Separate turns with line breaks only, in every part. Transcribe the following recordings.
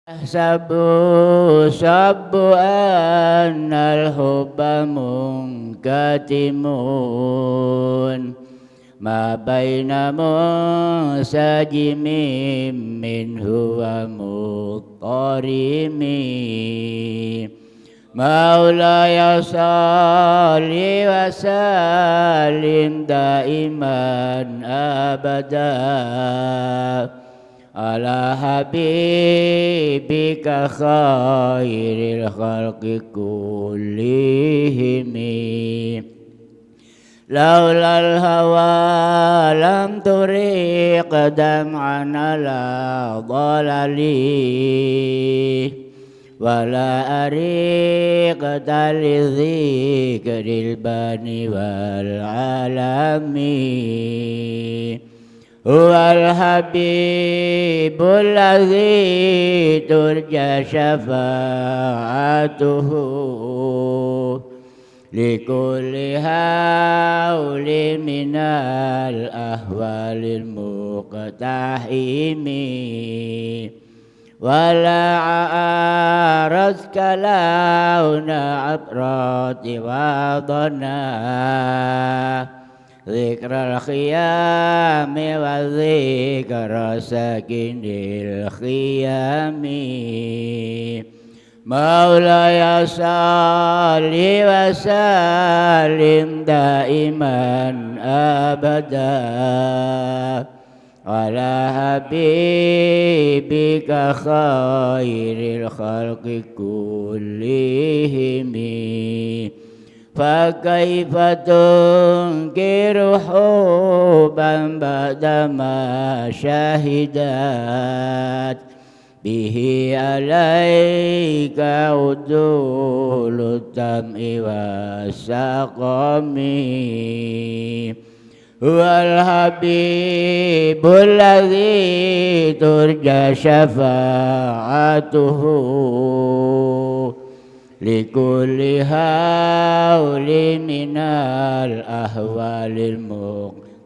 يحسب الشاب أن الحب منكتم ما بين منسجم منه ومضطرم مولاي صل وسلم دائما أبدا على حبيبك خير الخلق كلهم لولا الهوى لم تريق دمعا على ضلالي ولا أريق لذكر البني والعالم هو الحبيب الذي ترجى شفاعته لكل هول من الأهوال المقتحم ولا عارضك لون عبرات وضنا ذكر الخيام وذكر ساكن الخيام مولاي صل وسلم دائما أبدا على حبيبك خير الخلق كلهم فكيف تنكر حبا بعدما شهدت به عليك عدول الدمع والسقم هو الحبيب الذي ترجى شفاعته لكل هول من الأهوال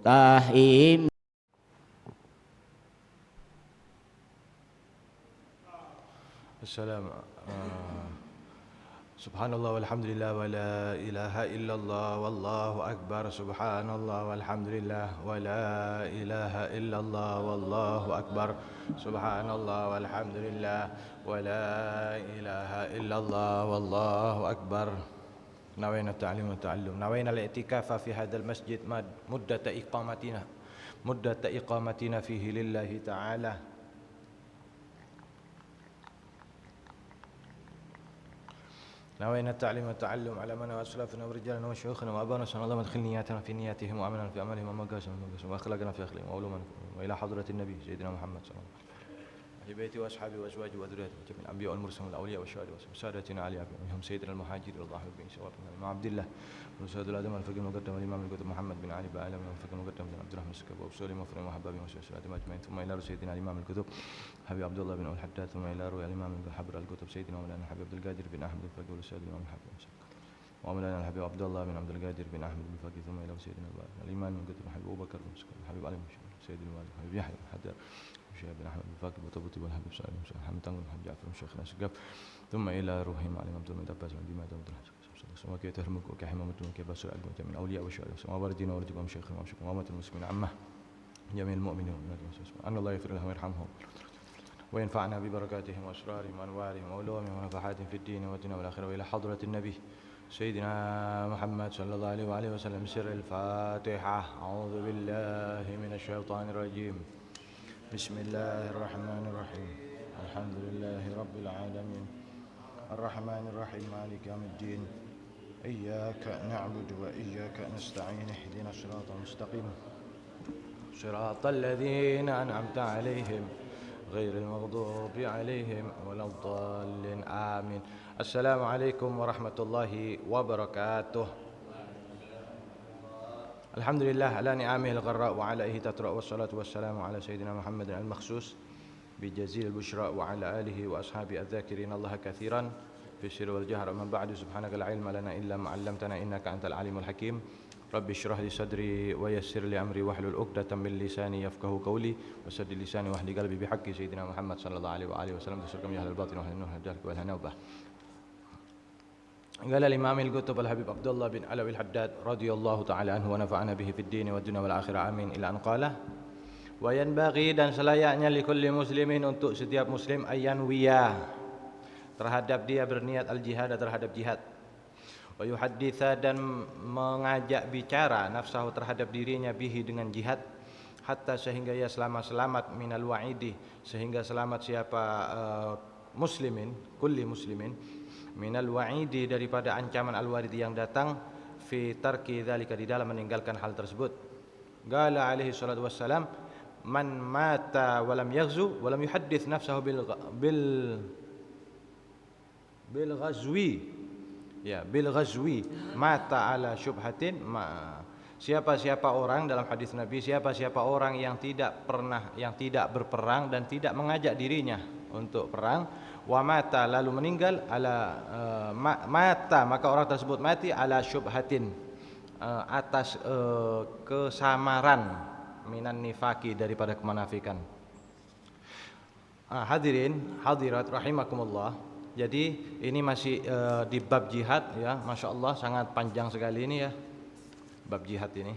المقتحم.
السلام سبحان الله والحمد لله ولا إله إلا الله والله أكبر سبحان الله والحمد لله ولا إله إلا الله والله أكبر سبحان الله والحمد لله ولا إله إلا الله والله أكبر نوينا التعليم والتعلم نوينا الاعتكاف في هذا المسجد مدة إقامتنا فيه لله تعالى نوينا التعليم والتعلم على من وأسلافنا ورجالنا وشيوخنا وأبانا سبحان الله مدخل نياتنا في نياتهم وأمنا في أعمالهم ومقاسنا وأخلاقنا في أخلاقهم وعلومنا وإلى حضرة النبي سيدنا محمد صلى الله عليه وسلم أهل بيته وأصحابه وأزواجه وذريته جميع الأنبياء والمرسلين والأولياء والشهداء وسادتنا علي منهم سيدنا المهاجر والله بن سواء مع عبد الله ورسول الآدم الفقيه المقدم والإمام الكتب محمد بن علي بن علم الفقيه المقدم بن عبد الرحمن السكب وأبصر مفرم وحبابي وسلسلة أجمعين ثم إلى سيدنا الإمام الكتب حبيب عبد الله بن أول الحداد ثم إلى روي الإمام حبر الكتب سيدنا مولانا حبيب عبد القادر بن أحمد الفقيه والأستاذ الإمام الحبيب ومولانا الحبيب عبد الله بن عبد القادر بن أحمد الفقيه ثم إلى سيدنا الإمام من كتب حبيب أبو بكر بن سكر الحبيب علي سيد الوالد حبيب يحيى الحداد الشيخ بن أحمد الفقيه وطبطي والحبيب سالم محمد تنقل محمد جعفر الشيخ نسقف ثم إلى روحهم علي عبد المجيد عباس بن ديما عبد الحسن سماك يتهرمك وكحمة مدن كباسر الجميع من أولياء وشهداء سما واردين وولدكم شيخنا وشيخنا وأمة المسلمين عامة جميع المؤمنين أن الله يغفر لهم ويرحمهم وينفعنا ببركاتهم وأسرارهم وأنوارهم وعلومهم ونفحاتهم في الدين والدنيا والآخرة وإلى حضرة النبي سيدنا محمد صلى الله عليه وآله وسلم سر الفاتحة أعوذ بالله من الشيطان الرجيم بسم الله الرحمن الرحيم الحمد لله رب العالمين الرحمن الرحيم مالك يوم الدين إياك نعبد وإياك نستعين اهدنا الصراط المستقيم صراط الذين أنعمت عليهم غير المغضوب عليهم ولا الضالين آمين. السلام عليكم ورحمة الله وبركاته. الحمد لله على نعمه الغراء وعلائه تترأ والصلاة والسلام على سيدنا محمد المخصوص بجزيل البشرى وعلى آله وأصحابه الذاكرين الله كثيرا في السر والجهر. أما بعد سبحانك لا علم لنا إلا ما علمتنا إنك أنت العليم الحكيم. Rabbi shrah li sadri wa yassir li amri wahlul 'uqdatam min lisani yafqahu qawli wasaddid lisani wahdi qalbi bihaqqi sayyidina Muhammad sallallahu alaihi wa alihi wasallam tasallam ya ahlal batin wa ahlun nur hadal wal hanabah. قال الإمام القطب الحبيب عبد الله بن علوي الحداد رضي الله تعالى عنه ونفعنا به في الدين والدنيا والآخرة آمين إلى أن قال وينبغي dan selayaknya likulli muslimin untuk setiap muslim ayyanwiya terhadap dia berniat al-jihad terhadap jihad wa yuhadditha dan mengajak bicara nafsahu terhadap dirinya bihi dengan jihad hatta sehingga ia selamat minal wa'idi sehingga selamat siapa muslimin kulli muslimin minal wa'idi daripada ancaman al-warid yang datang fi tarki dzalika di dalam meninggalkan hal tersebut. Qala alaihi salatu wassalam man mata wa lam yaghzu wa lam yuhaddits nafsahu bil ghazwi mata ala syubhatin siapa orang dalam hadis Nabi siapa orang yang tidak berperang dan tidak mengajak dirinya untuk perang wa mata lalu meninggal ala mata maka orang tersebut mati ala syubhatin atas kesamaran minan nifaki daripada kemunafikan. Hadirin hadirat rahimakumullah. Jadi ini masih di bab jihad ya, Masya Allah sangat panjang sekali ini ya bab jihad ini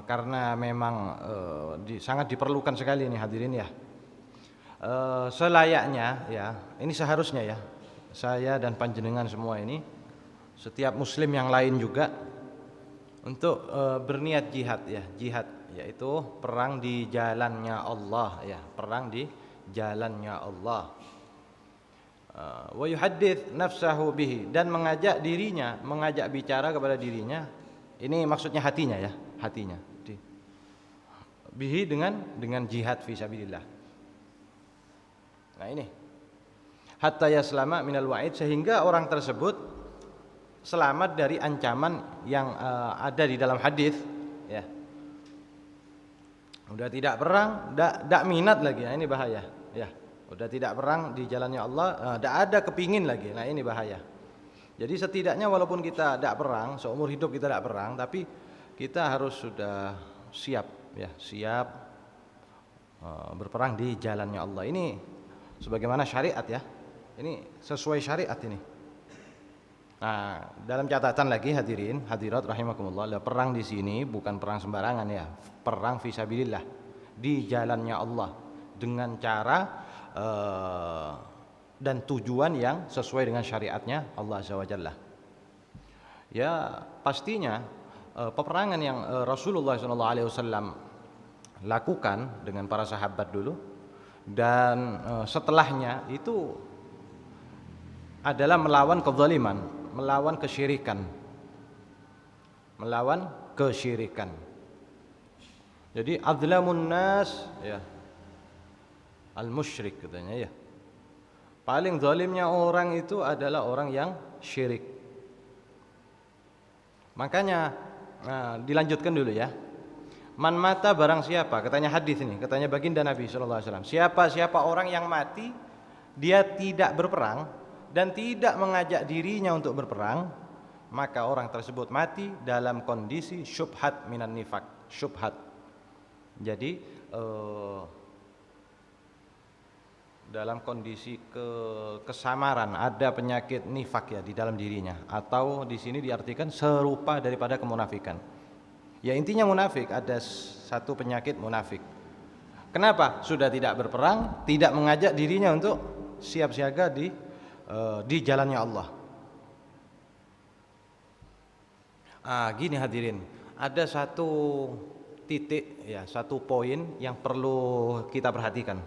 karena memang sangat diperlukan sekali ini hadirin ya. Selayaknya ya, ini seharusnya ya, saya dan panjenengan semua ini, setiap muslim yang lain juga untuk berniat jihad ya, jihad yaitu perang di jalannya Allah ya, perang di jalannya Allah. Wa yuhaddits nafsahu bihi dan mengajak dirinya, mengajak bicara kepada dirinya. Ini maksudnya hatinya ya, hatinya. Bihi dengan jihad fi sabilillah. Nah ini hatta yaslama minal wa'id sehingga orang tersebut selamat dari ancaman yang ada di dalam hadis ya. Udah tidak perang, tidak minat lagi. Nah ini bahaya ya. Udah tidak perang di jalannya Allah, tidak ada kepingin lagi. Nah ini bahaya. Jadi setidaknya walaupun kita tidak perang, seumur hidup kita tidak perang, tapi kita harus sudah siap ya, siap berperang di jalannya Allah. Ini sebagaimana syariat ya, ini sesuai syariat ini. Nah, dalam catatan lagi hadirin, hadirat rahimakumullah, perang di sini bukan perang sembarangan ya, perang fisabilillah di jalannya Allah dengan cara dan tujuan yang sesuai dengan syariatnya Allah Azza wa Jalla. Ya pastinya peperangan yang Rasulullah SAW lakukan dengan para sahabat dulu dan setelahnya itu adalah melawan kezaliman, melawan kesyirikan. Melawan kesyirikan. Jadi adzlamun nas ya. Al-musyrik katanya ya. Paling zalimnya orang itu adalah orang yang syirik. Makanya dilanjutkan dulu ya. Man mata barang siapa, katanya hadis ini, katanya baginda Nabi sallallahu alaihi wasallam. Siapa orang yang mati dia tidak berperang dan tidak mengajak dirinya untuk berperang, maka orang tersebut mati dalam kondisi syubhat minan nifak, syubhat. Jadi dalam kondisi kesamaran, ada penyakit nifak ya di dalam dirinya, atau di sini diartikan serupa daripada kemunafikan. Ya intinya munafik, ada satu penyakit munafik. Kenapa? Sudah tidak berperang, tidak mengajak dirinya untuk siap siaga di jalannya Allah. Gini hadirin, ada satu titik ya, satu poin yang perlu kita perhatikan.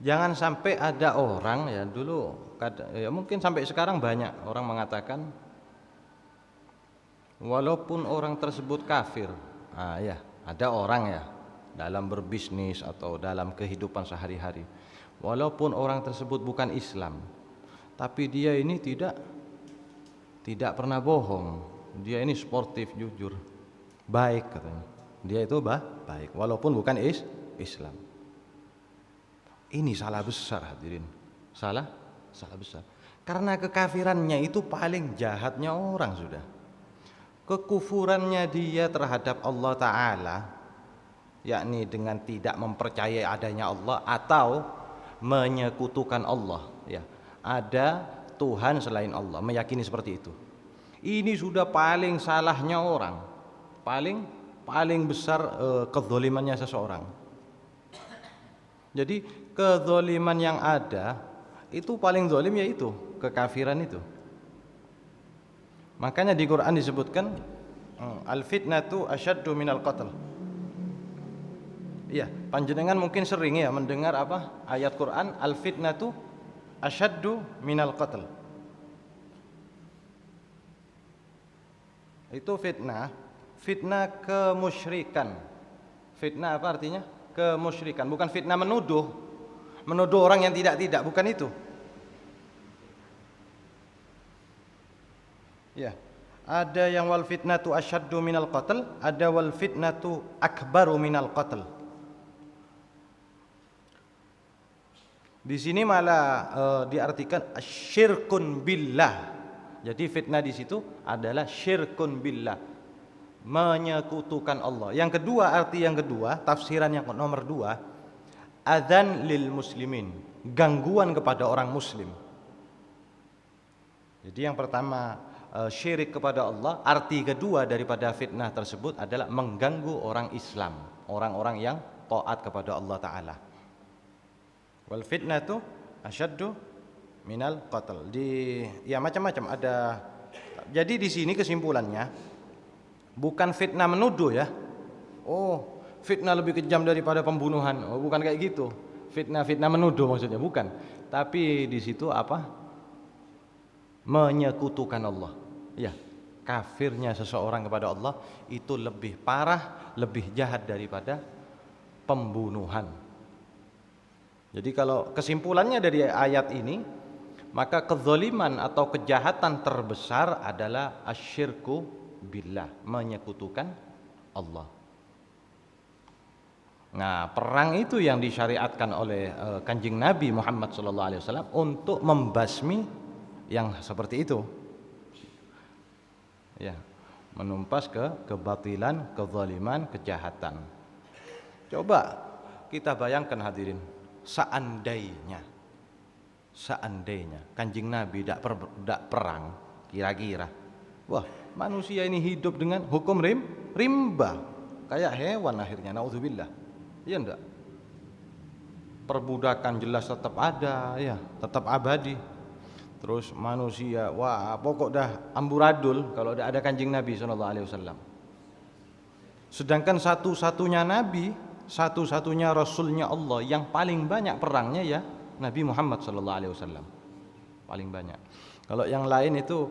Jangan sampai ada orang ya dulu, ya mungkin sampai sekarang banyak orang mengatakan walaupun orang tersebut kafir, ya ada orang ya dalam berbisnis atau dalam kehidupan sehari-hari, walaupun orang tersebut bukan Islam, tapi dia ini tidak pernah bohong, dia ini sportif, jujur, baik katanya, dia itu baik, walaupun bukan Islam. Ini salah besar hadirin, salah besar, karena kekafirannya itu paling jahatnya orang sudah. kekufurannya dia terhadap Allah Ta'ala, yakni dengan tidak mempercayai adanya Allah atau menyekutukan Allah, ya, ada Tuhan selain Allah, meyakini seperti itu. Ini sudah paling salahnya orang, paling besar kezalimannya seseorang. Jadi kezaliman yang ada itu paling zalim, yaitu kekafiran itu. Makanya di Quran disebutkan al-fitnatu asyaddu minal qatl. Iya, panjenengan mungkin sering ya mendengar apa ayat Quran, al-fitnatu asyaddu minal qatl. Itu fitnah kemusyrikan. Fitnah apa artinya? Kemusyrikan, bukan fitnah menuduh orang yang tidak, bukan itu. Ya, ada yang wal fitnatu asyaddu minal qatl, ada wal fitnatu akbaru minal qatl. Di sini malah diartikan syirkun billah. Jadi fitnah di situ adalah syirkun billah, menyekutukan Allah. Yang kedua, arti yang kedua, tafsiran yang nomor 2, adzan lil muslimin, gangguan kepada orang muslim. Jadi yang pertama syirik kepada Allah, arti kedua daripada fitnah tersebut adalah mengganggu orang Islam, orang-orang yang taat kepada Allah Ta'ala. Wal fitnatu asyaddu minal qatl. Ya macam-macam ada. Jadi di sini kesimpulannya bukan fitnah menuduh ya. Oh, fitnah lebih kejam daripada pembunuhan. Oh, bukan kayak gitu. Fitnah menuduh maksudnya, bukan. Tapi di situ apa? Menyekutukan Allah. Ya, kafirnya seseorang kepada Allah itu lebih parah, lebih jahat daripada pembunuhan. Jadi kalau kesimpulannya dari ayat ini, maka kezaliman atau kejahatan terbesar adalah asyirku billah, menyekutukan Allah. Nah, perang itu yang disyariatkan oleh Kanjeng Nabi Muhammad SAW untuk membasmi yang seperti itu. Ya, menumpas kebatilan, kezaliman, kejahatan. Coba kita bayangkan hadirin, seandainya Kanjeng Nabi tidak perang, kira-kira, wah, manusia ini hidup dengan hukum rimba, kayak hewan akhirnya, naudzubillah. Iya enggak? Perbudakan jelas tetap ada, ya, tetap abadi. Terus manusia, wah, pokok dah amburadul kalau ada Kanjeng Nabi SAW. Sedangkan satu-satunya Nabi, satu-satunya Rasulnya Allah yang paling banyak perangnya ya Nabi Muhammad SAW, paling banyak. Kalau yang lain itu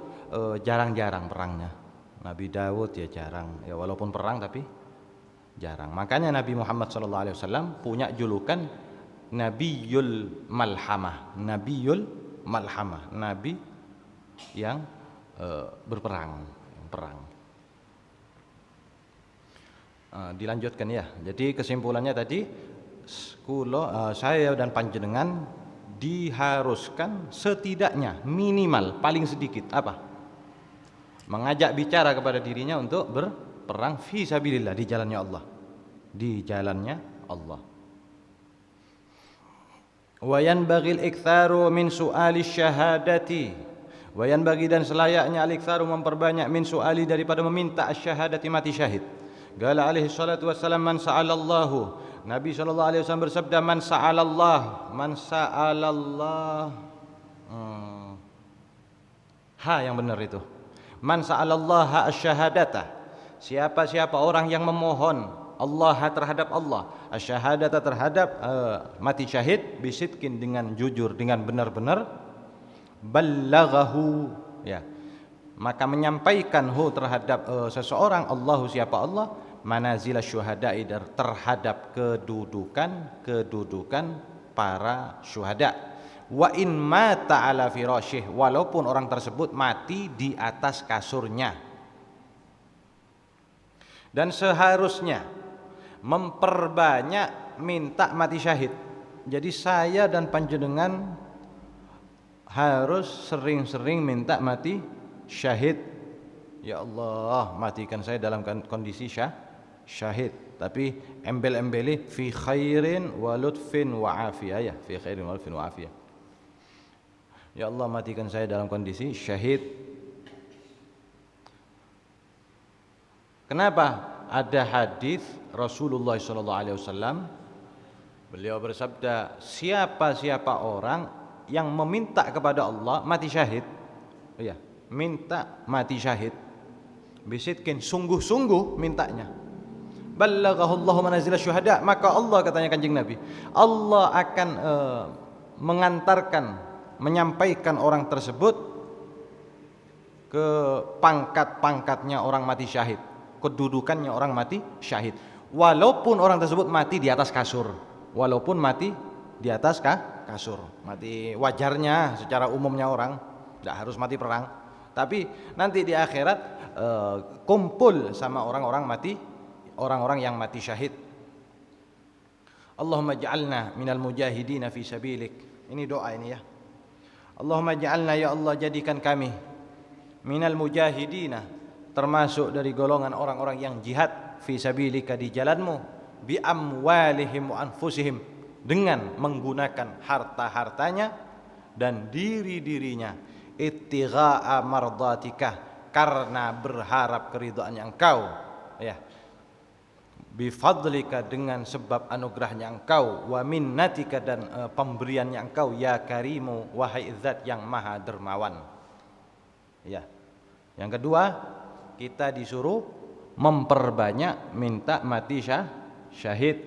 jarang-jarang perangnya. Nabi Dawud ya jarang, ya walaupun perang tapi jarang. Makanya Nabi Muhammad SAW punya julukan Nabiyul Malhamah, Nabi yang berperang, perang. Dilanjutkan ya. Jadi kesimpulannya tadi, saya dan panjenengan diharuskan setidaknya minimal paling sedikit apa? Mengajak bicara kepada dirinya untuk berperang fi sabilillah, di jalannya Allah. Di jalannya Allah. Wa yanbaghil iktsaru min su'ali syahadati. Wa yanbaghi, dan selayaknya al-iktsaru memperbanyak min su'ali, daripada meminta asyhadati, mati syahid. Qala alaihi salatu wassalam man sa'alallahu. Nabi SAW bersabda, man sa'alallah, yang benar itu, man sa'alallah asyhadata, siapa orang yang memohon Allah terhadap Allah, asyhadata terhadap mati syahid, bisidkin, dengan jujur, dengan benar-benar, ballaghahu, ya, maka menyampaikan terhadap seseorang, Allahu, siapa Allah, manazil syuhada'i, terhadap kedudukan para syuhada. Wa in mata ala firasyih, walaupun orang tersebut mati di atas kasurnya. Dan seharusnya memperbanyak minta mati syahid. Jadi saya dan panjenengan harus sering-sering minta mati syahid. Ya Allah, matikan saya dalam kondisi syahid. Tapi embel-embeli fi khairin wa lutfin wa afiyah ya, fi khairin wa lutfin wa afiyah. Ya Allah, matikan saya dalam kondisi syahid. Kenapa? Ada hadis Rasulullah SAW, beliau bersabda, siapa orang yang meminta kepada Allah mati syahid, ya, minta mati syahid, bisitkin, sungguh-sungguh mintanya, ballaghahu Allahu manazil syuhada, maka Allah, katanya Kanjeng Nabi, Allah akan mengantarkan, menyampaikan orang tersebut ke pangkat-pangkatnya orang mati syahid, kedudukannya orang mati syahid, walaupun orang tersebut mati di atas kasur, walaupun mati di atas kasur, mati wajarnya secara umumnya orang, tidak harus mati perang, tapi nanti di akhirat kumpul sama orang-orang mati, orang-orang yang mati syahid. Allahumma ja'alna minal mujahidina fi sabilik. Ini doa ini ya. Allahumma ja'alna, ya Allah jadikan kami minal mujahidina, termasuk dari golongan orang-orang yang jihad fi sabilika, di jalanmu, bi amwalihim wa anfusihim, dengan menggunakan harta-hartanya dan diri-dirinya, ittigha'a mardatika, karena berharap keridhaannya Engkau, ya, bi fadlika, dengan sebab anugerahnya Engkau, wa minnatika, dan pemberiannya Engkau, ya karimu, wahai zat yang maha dermawan. Ya. Yang kedua, kita disuruh memperbanyak minta mati syahid.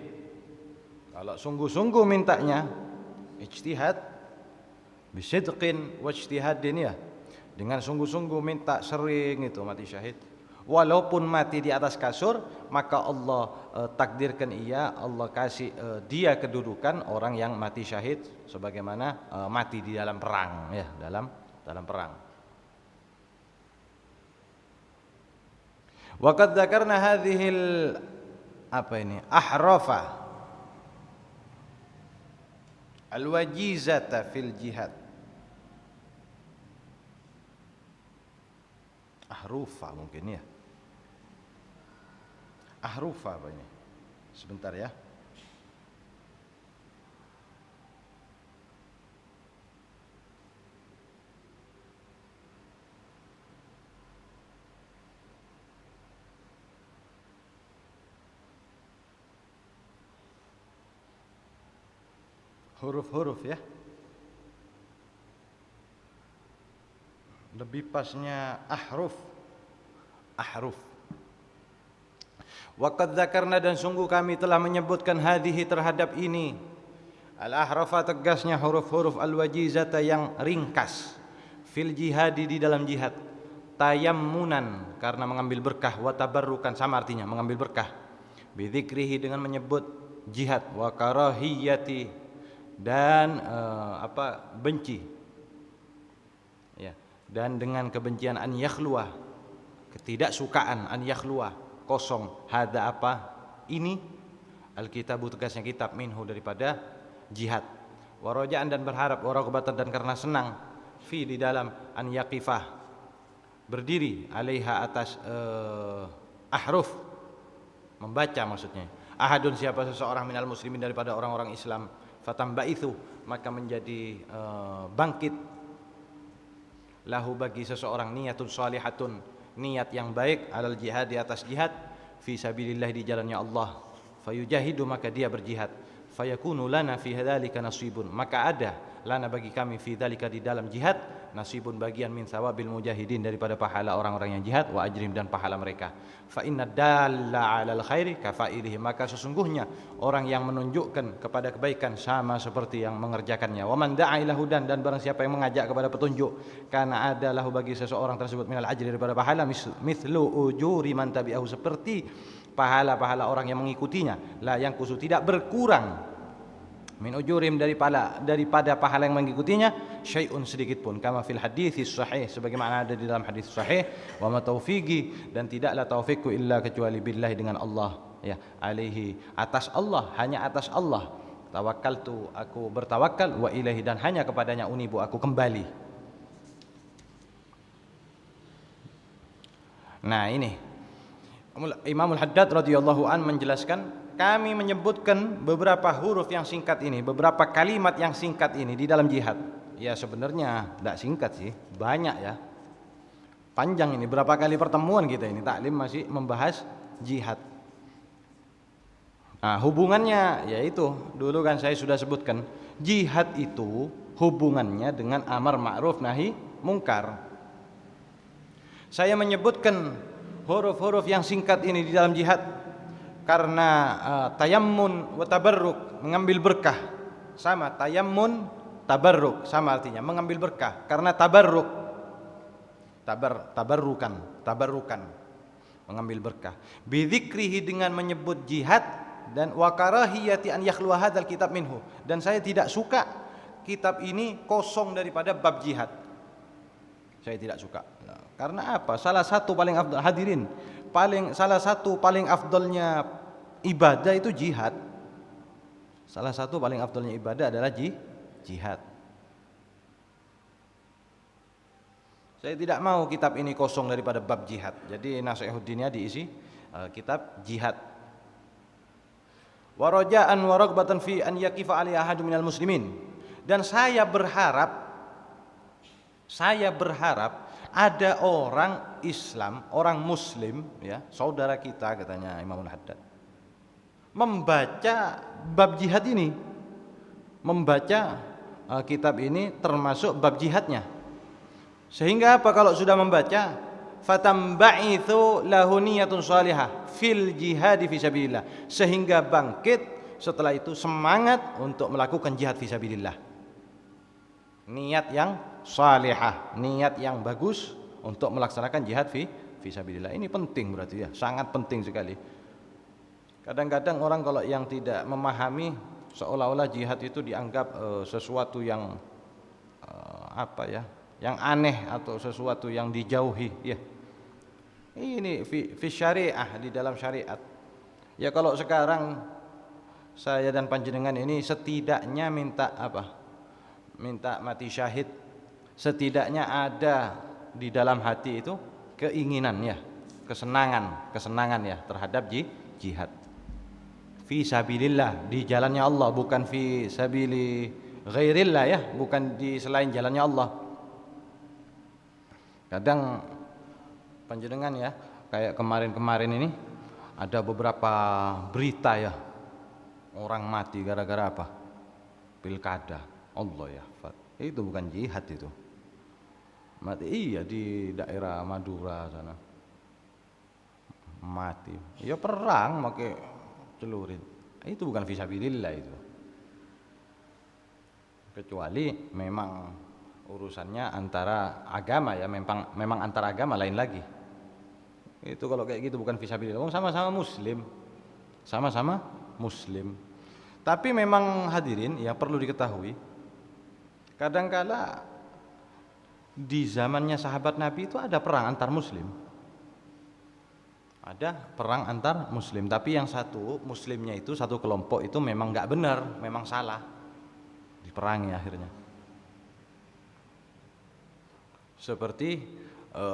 Kalau sungguh-sungguh mintanya, ijtihad, bisidqin wa ijtihadin, ya, dengan sungguh-sungguh minta sering itu mati syahid. Walaupun mati di atas kasur, maka Allah takdirkan ia, Allah kasih dia kedudukan orang yang mati syahid, sebagaimana mati di dalam perang, ya, dalam perang. Wa qad dzakarna hadhil ahrafa al-wajizata fil jihad. Ahrufa mungkin ya. Ahrufa apa ini? Sebentar ya. Huruf-huruf ya. Lebih pasnya ahruf. Wa qad dzakarna, dan sungguh kami telah menyebutkan hadhihi, terhadap ini, al-ahrafa, tegasnya huruf-huruf, al-wajizata, yang ringkas, fil jihadi, di dalam jihad, tayammunan, karena mengambil berkah, wa tabarrukan, sama artinya mengambil berkah, bi dzikrihi, dengan menyebut jihad, wa karahiyati, dan benci, ya, dan dengan kebencian, an yakhluwa, ketidaksukaan, an yakhluwa, kosong, hada ini, alkitabu, tegasnya kitab, minhu, daripada jihad, warajaan, dan berharap, waraghbatan, dan karena senang, fi, di dalam, an yaqifah, berdiri, alaiha, atas ahruf, membaca maksudnya, ahadun, siapa seseorang, minal muslimin, daripada orang-orang Islam, fatambaithu, maka menjadi bangkit, lahu, bagi seseorang, niyatun shalihatun, niat yang baik, alal jihad, di atas jihad, fi sabilillah, di jalannya Allah, fayujahidu, maka dia berjihad, fayakunu lana fi dzalika nasibun, maka ada lana, bagi kami, fi dzalika, di dalam jihad, nasibun, bagian, min thawabil mujahidin, daripada pahala orang-orang yang jihad, wa ajrim, dan pahala mereka, fa inna dalla 'alal khairi kafailihi, maka sesungguhnya orang yang menunjukkan kepada kebaikan sama seperti yang mengerjakannya, wa man da'a ila hudan, dan barang siapa yang mengajak kepada petunjuk, karena ada lahu, bagi seseorang tersebut, minal ajri, daripada pahala, mithlu ujuri man tabi'ahu, seperti pahala-pahala orang yang mengikutinya, la yang kusu, tidak berkurang, min ujurim, daripada pahala yang mengikutinya, syai'un, sedikit pun, kama fil hadits sahih, sebagaimana ada di dalam hadis sahih, wa ma taufiqi, dan tidaklah taufikku illa, kecuali billahi, dengan Allah, ya, alaihi, atas Allah, hanya atas Allah, tawakkaltu, aku bertawakal, wa ilaihi, dan hanya kepadanya, unibu, aku kembali. Nah ini Imamul Haddad radhiyallahu an menjelaskan, kami menyebutkan beberapa huruf yang singkat ini, beberapa kalimat yang singkat ini di dalam jihad. Ya sebenarnya tidak singkat sih, banyak ya, panjang ini, berapa kali pertemuan kita ini taklim masih membahas jihad. Nah hubungannya yaitu dulu kan saya sudah sebutkan, jihad itu hubungannya dengan amar ma'ruf nahi mungkar. Saya menyebutkan huruf-huruf yang singkat ini di dalam jihad karena tayammun wa tabarruk, mengambil berkah. Sama tayammun, tabarruk sama artinya mengambil berkah. Karena tabarruk, tabarrukan mengambil berkah. Bidzikrihi, dengan menyebut jihad, dan wa karahiyati an yakhluwa hadzal kitab minhu, dan saya tidak suka kitab ini kosong daripada bab jihad. Saya tidak suka. Karena apa? Salah satu paling afdal, hadirin, salah satu paling afdalnya ibadah itu jihad. Salah satu paling afdalnya ibadah adalah jihad. Saya tidak mau kitab ini kosong daripada bab jihad. Jadi Nasihuddinnya diisi kitab jihad. Wa raja'an wa raghbatan fi an yaqifa 'alaihi ahadun minal muslimin. Dan saya berharap ada orang Islam, orang Muslim, ya, saudara kita, katanya Imamul Haddad, membaca bab jihad ini, membaca kitab ini termasuk bab jihadnya. Sehingga apa? Kalau sudah membaca, fatamba'ithu lahu niyatun shalihah fil jihad fi sabilillah, sehingga bangkit setelah itu semangat untuk melakukan jihad fi sabilillah. Niat yang salihah, niat yang bagus untuk melaksanakan jihad fi sabilillah. Ini penting berarti ya, sangat penting sekali. Kadang-kadang orang kalau yang tidak memahami, seolah-olah jihad itu dianggap sesuatu yang apa ya, yang aneh atau sesuatu yang dijauhi ya. Ini fi syariah, di dalam syariat. Ya kalau sekarang saya dan panjenengan ini setidaknya minta apa? Minta mati syahid, setidaknya ada di dalam hati itu keinginan ya, kesenangan ya terhadap jihad fi sabilillah, di jalannya Allah, bukan fi sabili ghairillah ya, bukan di selain jalannya Allah. Kadang panjenengan ya, kayak kemarin-kemarin ini ada beberapa berita ya, orang mati gara-gara apa? Pilkada. Allah ya, itu bukan jihad itu. Mati iya di daerah Madura sana. Mati. Ya perang pakai celurit. Itu bukan fisabilillah itu. Kecuali memang urusannya antara agama ya, memang antara agama lain lagi. Itu kalau kayak gitu bukan fisabilillah. Sama-sama muslim. Sama-sama muslim. Tapi memang hadirin ya perlu diketahui, kadangkala di zamannya sahabat Nabi itu ada perang antar muslim. Ada perang antar muslim, tapi yang satu muslimnya itu, satu kelompok itu memang enggak benar, memang salah. Diperangi akhirnya. Seperti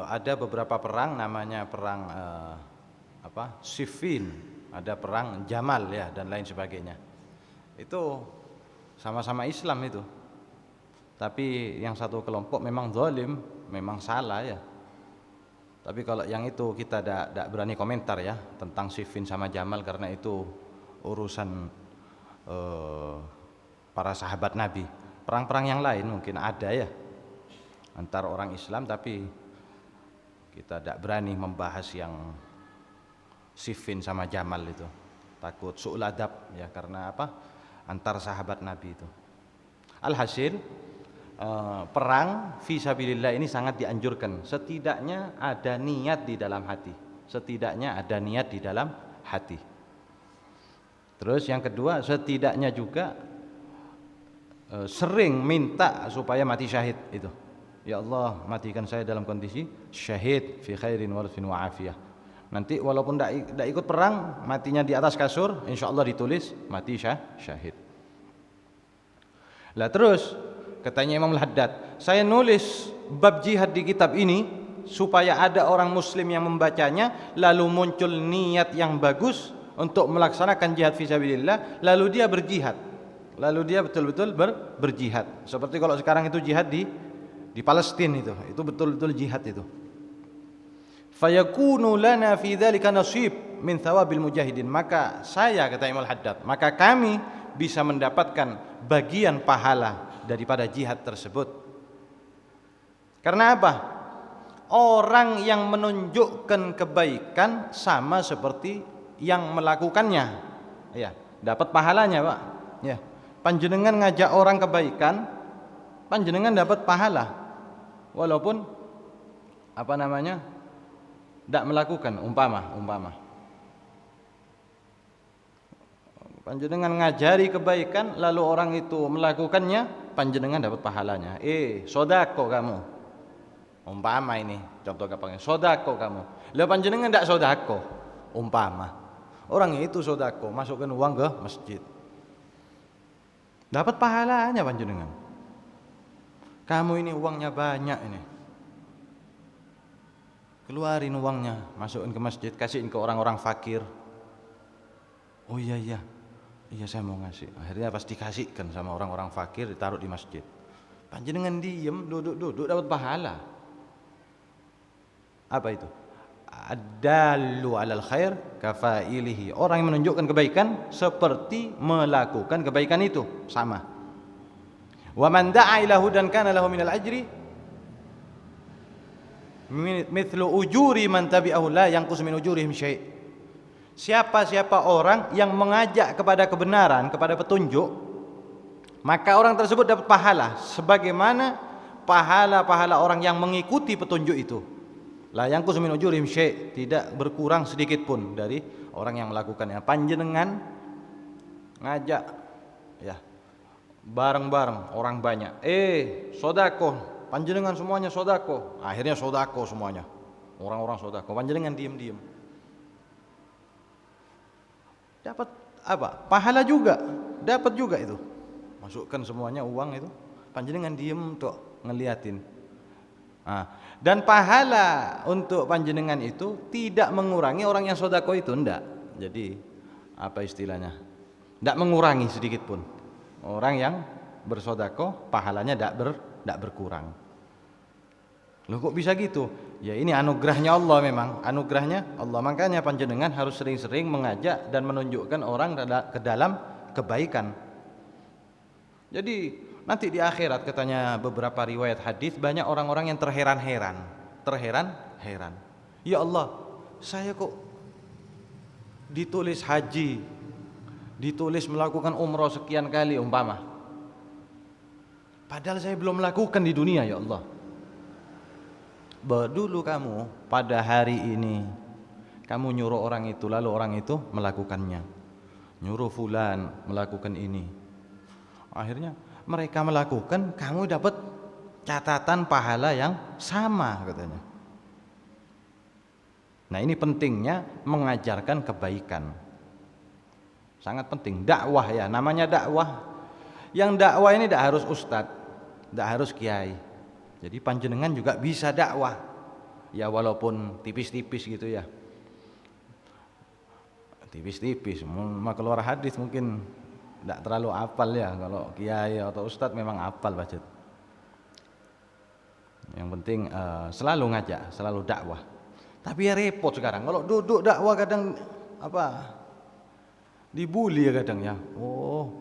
ada beberapa perang, namanya perang Siffin, ada perang Jamal ya, dan lain sebagainya. Itu sama-sama Islam itu. Tapi yang satu kelompok memang zalim, memang salah ya. Tapi kalau yang itu kita tidak berani komentar ya tentang Siffin sama Jamal, karena itu urusan para sahabat Nabi. Perang-perang yang lain mungkin ada ya antar orang Islam, tapi kita tidak berani membahas yang Siffin sama Jamal itu. Takut su'ul adab ya, karena apa? Antar sahabat Nabi itu. Alhasil perang fisabilillah ini sangat dianjurkan. Setidaknya ada niat di dalam hati. Setidaknya ada niat di dalam hati. Terus yang kedua, setidaknya juga sering minta supaya mati syahid itu. Ya Allah, matikan saya dalam kondisi syahid fi khairin warfin wa afiyah. Nanti walaupun tidak ikut perang, matinya di atas kasur, insya Allah ditulis mati syahid. Lah terus katanya Imam Al-Haddad, saya nulis bab jihad di kitab ini supaya ada orang muslim yang membacanya, lalu muncul niat yang bagus untuk melaksanakan jihad fisabilillah, lalu dia berjihad, lalu dia betul-betul berjihad. Seperti kalau sekarang itu jihad di Palestina, itu betul-betul jihad itu. Fayakunu lana fi dzalika nasib min thawabil mujahidin, maka saya, kata Imam Al-Haddad, maka kami bisa mendapatkan bagian pahala daripada jihad tersebut. Karena apa? Orang yang menunjukkan kebaikan sama seperti yang melakukannya, ya, dapat pahalanya, Pak. Ya, panjenengan ngajak orang kebaikan, panjenengan dapat pahala, walaupun tidak melakukan. Umpama panjenengan ngajari kebaikan, lalu orang itu melakukannya, panjenengan dapat pahalanya. Sodako kamu, umpama ini contoh gampangnya, sodako kamu. Lah panjenengan tidak sodako, umpama orang itu sodako, masukkan uang ke masjid, dapat pahalanya panjenengan. Kamu ini uangnya banyak ini, keluarin uangnya, masukin ke masjid, kasihin ke orang-orang fakir. Oh iya saya mau ngasih. Akhirnya pasti kasihkan sama orang-orang fakir, ditaruh di masjid. Panjenengan diem, duduk dapat pahala. Apa itu? Ad-dallu 'alal khair kafailihi. Orang yang menunjukkan kebaikan seperti melakukan kebaikan itu, sama. Wa man da'a ila hudan kana lahu minal ajri mithlu ujuri man tabi'ahu la yanqus min ujurihim syai'. Siapa orang yang mengajak kepada kebenaran, kepada petunjuk, maka orang tersebut dapat pahala sebagaimana pahala-pahala orang yang mengikuti petunjuk itu. La yanqus min ujurihim syai', tidak berkurang sedikit pun dari orang yang melakukannya. Panjenengan ngajak, ya, bareng-bareng orang banyak, sodako, panjenengan semuanya sodako, akhirnya sodako semuanya, orang-orang sodako, panjenengan diem-diem, dapat apa? Pahala juga, dapat juga itu. Masukkan semuanya uang itu, panjenengan diem tuh ngeliatin. Dan pahala untuk panjenengan itu tidak mengurangi orang yang sodako itu, enggak. Jadi apa istilahnya? Enggak mengurangi sedikit pun. Orang yang bersodako pahalanya tidak berkurang. Loh kok bisa gitu? Ya ini anugerahnya Allah, memang anugerahnya Allah. Makanya panjenengan harus sering-sering mengajak dan menunjukkan orang ke dalam kebaikan. Jadi nanti di akhirat, katanya beberapa riwayat hadis, banyak orang-orang yang terheran-heran. Ya Allah, saya kok ditulis haji, ditulis melakukan umroh sekian kali umpama, padahal saya belum melakukan di dunia. Ya Allah, dulu kamu pada hari ini kamu nyuruh orang itu, lalu orang itu melakukannya, nyuruh fulan melakukan ini, akhirnya mereka melakukan, kamu dapat catatan pahala yang sama, katanya. Nah ini pentingnya mengajarkan kebaikan, sangat penting. Dakwah, ya, namanya dakwah. Yang dakwah ini tidak harus ustadz, tidak harus kiai. Jadi panjenengan juga bisa dakwah, ya walaupun tipis-tipis gitu ya, tipis-tipis. Mau keluar hadis mungkin tidak terlalu hafal ya. Kalau kiai atau ustadz memang hafal budget. Yang penting selalu ngajak, selalu dakwah. Tapi ya repot sekarang kalau duduk dakwah, kadang dibully ya kadang ya. Oh,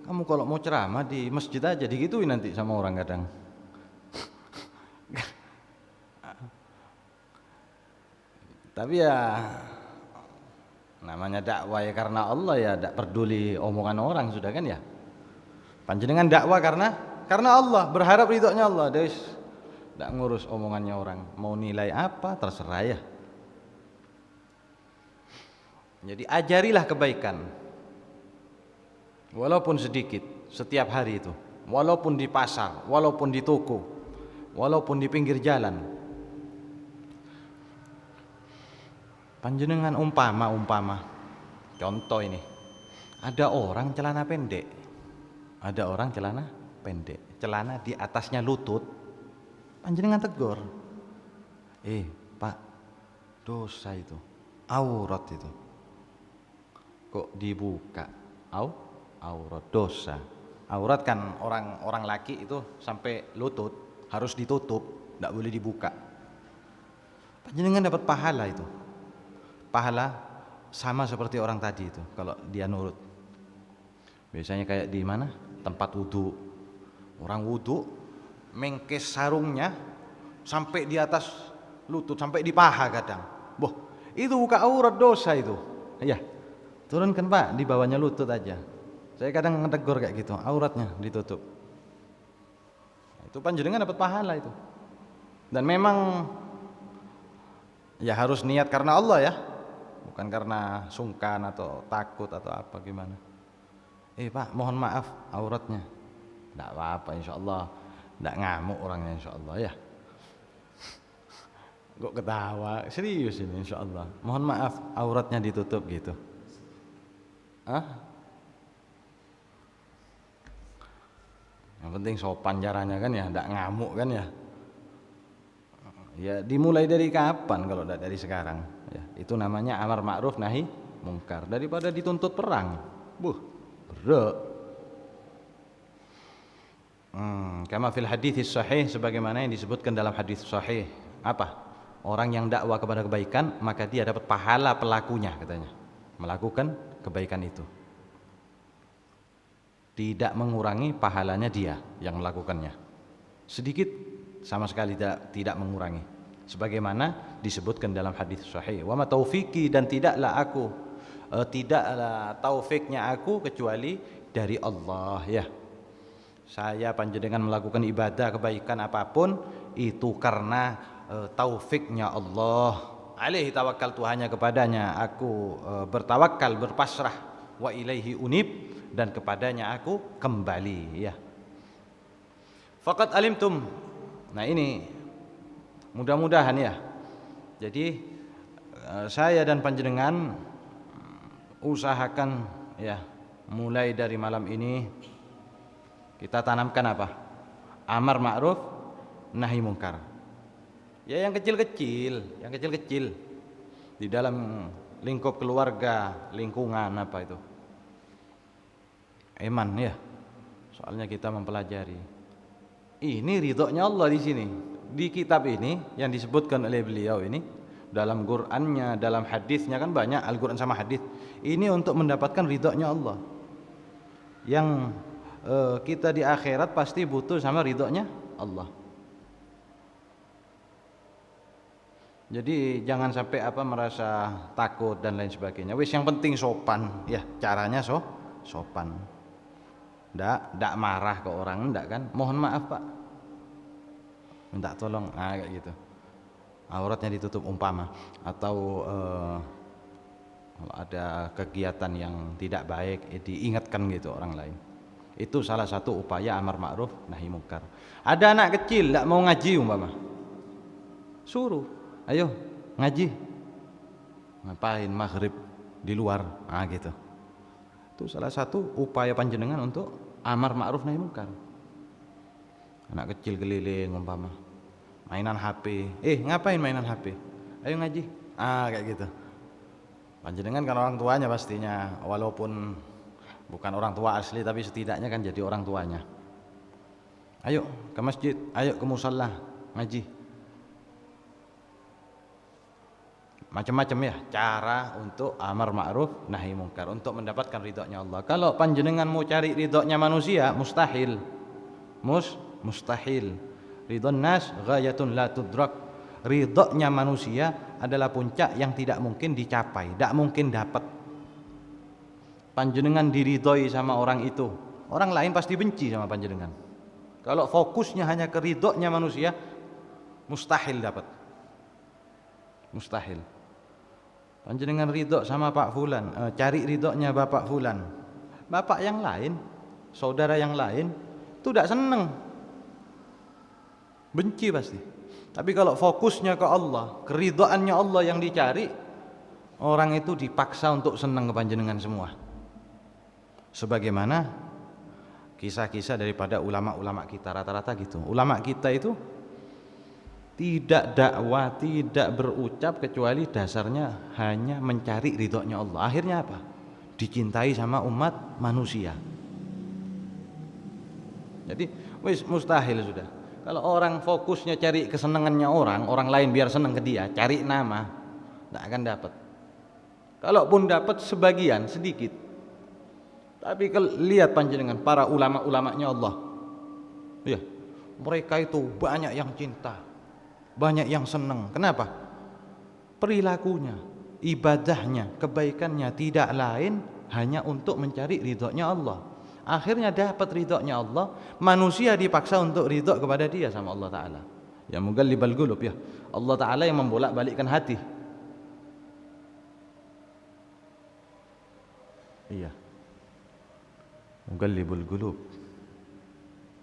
kamu kalau mau ceramah di masjid aja, digituin nanti sama orang kadang. Tapi ya namanya dakwah ya karena Allah, ya tidak peduli omongan orang, sudah kan ya. Panjenengan dakwah karena Allah, berharap ridhonya Allah, tidak ngurus omongannya orang, mau nilai apa terserah ya. Jadi ajarilah kebaikan, walaupun sedikit, setiap hari itu, walaupun di pasar, walaupun di toko, walaupun di pinggir jalan. Panjenengan umpama contoh ini, ada orang celana pendek, celana di atasnya lutut, panjenengan tegur, Pak, dosa itu, aurat itu kok dibuka? Aurat, dosa. Aurat kan orang laki itu sampai lutut harus ditutup, tidak boleh dibuka. Panjenengan dapat pahala itu, pahala sama seperti orang tadi itu kalau dia nurut. Biasanya kayak di mana? Tempat wudhu. Orang wudhu mengkes sarungnya sampai di atas lutut, sampai di paha kadang. Boh, itu buka aurat, dosa itu. Ya, turunkan Pak, di bawahnya lutut aja. Saya kadang ngetegur kayak gitu, auratnya ditutup. Itu panjenengan dapat pahala itu. Dan memang ya harus niat karena Allah ya, bukan karena sungkan atau takut atau apa gimana. Pak, mohon maaf auratnya. Tidak apa-apa insyaallah, tidak ngamuk orangnya insyaallah ya. Kok ketawa? Serius ini insyaallah. Mohon maaf auratnya ditutup gitu. Yang penting sopan caranya kan ya, tidak ngamuk kan ya. Ya dimulai dari kapan kalau tidak dari sekarang ya. Itu namanya amar ma'ruf nahi mungkar, daripada dituntut perang. Berat. Kama fil hadits sahih, sebagaimana yang disebutkan dalam hadis sahih. Apa? Orang yang dakwah kepada kebaikan maka dia dapat pahala pelakunya katanya, melakukan kebaikan itu. Tidak mengurangi pahalanya dia yang melakukannya. Sedikit sama sekali tidak mengurangi. Sebagaimana disebutkan dalam hadis sahih, wa ma taufiqi, dan tidaklah taufiknya aku kecuali dari Allah ya. Saya panjenengan melakukan ibadah kebaikan apapun itu karena taufiknya Allah. Alaihi tawakkaltu, hanya kepadanya aku bertawakal, berpasrah, wa ilaihi unib, dan kepadanya aku kembali ya. Faqad alimtum. Nah ini mudah-mudahan ya. Jadi saya dan panjenengan usahakan ya, mulai dari malam ini kita tanamkan apa? Amar ma'ruf nahi mungkar. Ya yang kecil-kecil, di dalam lingkup keluarga, lingkungan apa itu? Eman ya. Soalnya kita mempelajari. Ini ridhonya Allah di sini. Di kitab ini yang disebutkan oleh beliau ini, dalam Qur'annya, dalam hadisnya kan banyak, Al-Qur'an sama hadis. Ini untuk mendapatkan ridhonya Allah. Yang kita di akhirat pasti butuh sama ridhonya Allah. Jadi jangan sampai merasa takut dan lain sebagainya. Wis yang penting sopan ya, caranya sopan. Ndak marah ke orang, ndak kan? Mohon maaf Pak, minta tolong, kayak gitu. Auratnya ditutup umpama, atau kalau ada kegiatan yang tidak baik diingatkan gitu orang lain. Itu salah satu upaya amar ma'ruf nahi mungkar. Ada anak kecil ndak mau ngaji umpama, suruh, ayo ngaji. Ngapain maghrib di luar, gitu. Itu salah satu upaya panjenengan untuk amar ma'ruf nahi mungkar. Anak kecil keliling umpama, mainan HP. Ngapain mainan HP? Ayo ngaji. Kayak gitu. Panjenengan kan orang tuanya pastinya, walaupun bukan orang tua asli tapi setidaknya kan jadi orang tuanya. Ayo ke masjid, ayo ke musalla ngaji. Macam-macam ya cara untuk amar ma'ruf nahi mungkar, untuk mendapatkan ridhonya Allah. Kalau panjenengan mau cari ridhonya manusia, mustahil. Mustahil. Ridhon nas ghayatun la tudrak. Ridhonya manusia adalah puncak yang tidak mungkin dicapai, tidak mungkin dapat. Panjenengan diridhoi sama orang itu, orang lain pasti benci sama panjenengan. Kalau fokusnya hanya ke ridhonya manusia, mustahil dapat. Mustahil. Panjenengan ridho sama Pak Fulan, cari ridhonya Bapak Fulan. Bapak yang lain, saudara yang lain itu tidak senang, benci pasti. Tapi kalau fokusnya ke Allah, keridhoannya Allah yang dicari, orang itu dipaksa untuk senang ke panjenengan semua. Sebagaimana kisah-kisah daripada ulama-ulama kita, rata-rata gitu. Ulama kita itu
tidak dakwah, tidak berucap kecuali dasarnya hanya mencari ridhonya Allah. Akhirnya apa? Dicintai sama umat manusia. Jadi wis mustahil sudah. Kalau orang fokusnya cari kesenangannya orang lain biar senang ke dia, cari nama, tidak akan dapat. Kalaupun dapat sebagian, sedikit. Tapi lihat panjenengan para ulama-ulamanya Allah. Ya, mereka itu banyak yang cinta, banyak yang senang. Kenapa? Perilakunya, ibadahnya, kebaikannya tidak lain hanya untuk mencari ridhonya Allah. Akhirnya dapat ridhonya Allah, manusia dipaksa untuk ridho kepada dia sama Allah Ta'ala. Ya mugallibal qulub, ya Allah Ta'ala yang membolak-balikkan hati. Iya, mugallibul qulub,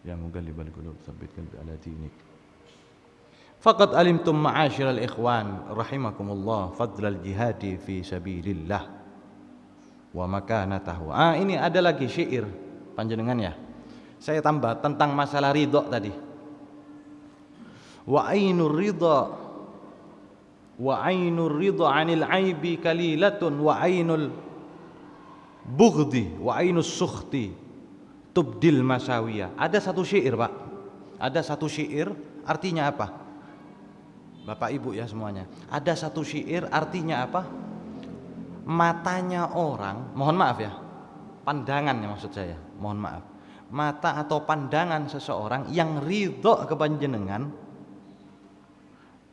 ya mugallibal qulub tsabbit qalbi ala dinik. Faqad alimtum ma'asyiral ikhwan rahimakumullah fadlal jihadi fi sabilillah wa makanatahu. Ini ada lagi syair panjenengan ya. Saya tambah tentang masalah ridha tadi. Wa ainur ridha 'anil aibi kalilatun wa ainul bughdi wa ainus sukhti tubdil masawiyah. Ada satu syair, Pak. Ada satu syair artinya apa? Bapak Ibu ya semuanya. Ada satu syair artinya apa? Matanya orang, mohon maaf ya, pandangannya maksud saya, mohon maaf, mata atau pandangan seseorang yang ridho ke panjenengan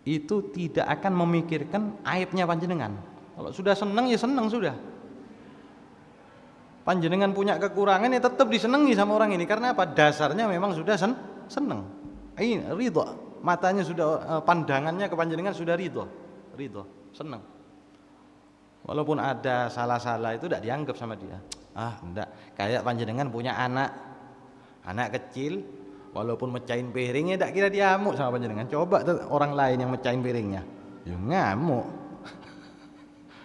itu tidak akan memikirkan aibnya panjenengan. Kalau sudah senang ya senang sudah. Panjenengan punya kekurangan ya tetap disenangi sama orang ini. Karena apa? Dasarnya memang sudah senang. Ini ridho, matanya sudah, pandangannya ke panjenengan sudah ridho, senang. Walaupun ada salah-salah itu tidak dianggap sama dia. Enggak. Kayak panjenengan punya anak kecil, walaupun mecahin piringnya tidak kira diamuk sama panjenengan. Coba tuh orang lain yang mecahin piringnya, ya ngamuk.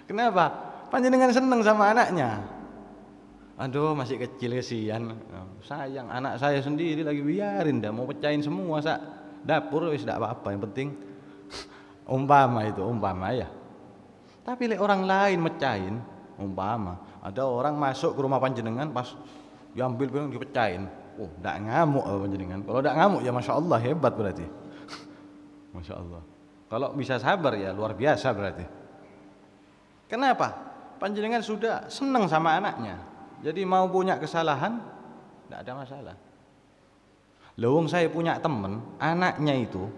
Kenapa? Panjenengan senang sama anaknya. Aduh masih kecil kesian, sayang anak saya sendiri lagi, biarin dah mau pecahin semua sak dapur wis tidak apa-apa, yang penting umpama ya. Tapi orang lain mecahin, umpama ada orang masuk ke rumah panjenengan pas diambil piring dipecahin, tidak ngamuk panjenengan. Kalau tidak ngamuk ya masya Allah, hebat berarti. Masya Allah. Kalau bisa sabar ya luar biasa berarti. Kenapa? Panjenengan sudah senang sama anaknya. Jadi mau punya kesalahan tidak ada masalah. Lawang saya punya teman, anaknya itu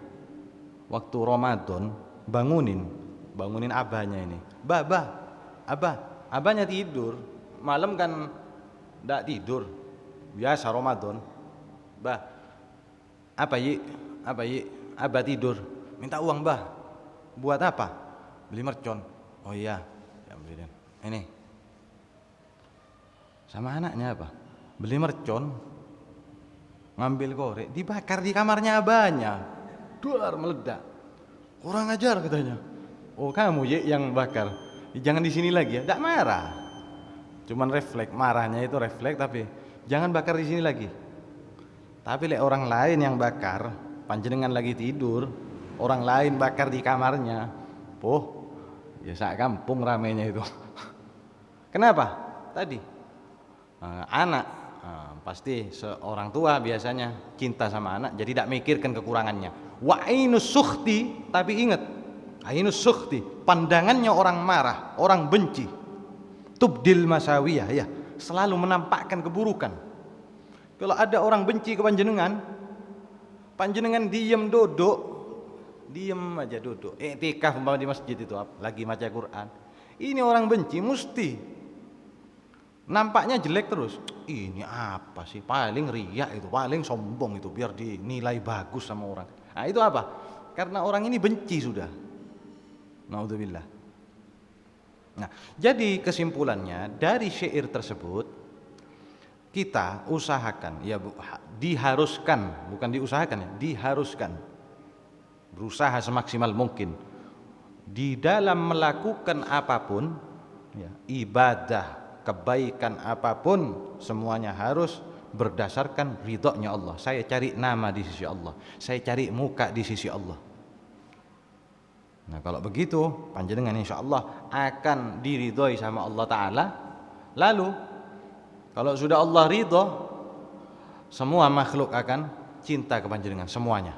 waktu Ramadan bangunin abahnya ini. Abahnya tidur. Malam kan tidak tidur. Biasa Ramadan. Apa yi? Abah tidur. Minta uang, Bah. Buat apa? Beli mercon. Oh iya, ya beliin. Ini. Sama anaknya apa? Beli mercon, ngambil korek, dibakar di kamarnya abahnya, duar meledak. Kurang ajar katanya. Oh kamu yang bakar, jangan di sini lagi ya. Tidak marah, cuman refleks, marahnya itu refleks, tapi jangan bakar di sini lagi. Tapi orang lain yang bakar, panjenengan lagi tidur, orang lain bakar di kamarnya, ya sak kampung ramenya itu. Kenapa? Tadi anak, pasti seorang tua biasanya cinta sama anak, jadi tidak mikirkan kekurangannya. Wa ainus sukhti, tapi ingat, ainus sukhti, pandangannya orang marah, orang benci. Tubdil masawiyah, ya, selalu menampakkan keburukan. Kalau ada orang benci ke panjenengan diam aja duduk. Iktikaf umpama di masjid itu lagi baca Quran. Ini orang benci mesti nampaknya jelek terus. Ini apa sih? Paling riak itu, paling sombong itu, biar dinilai bagus sama orang. Nah itu apa? Karena orang ini benci sudah. Naudzubillah. Nah, jadi kesimpulannya dari syair tersebut kita usahakan, ya diharuskan, bukan diusahakan ya, diharuskan berusaha semaksimal mungkin di dalam melakukan apapun, ya, ibadah, kebaikan apapun, semuanya harus berdasarkan ridhonya Allah. Saya cari nama di sisi Allah, saya cari muka di sisi Allah. Nah kalau begitu panjenengan insya Allah akan diridhoi sama Allah Ta'ala. Lalu kalau sudah Allah ridho, semua makhluk akan cinta ke panjenengan semuanya.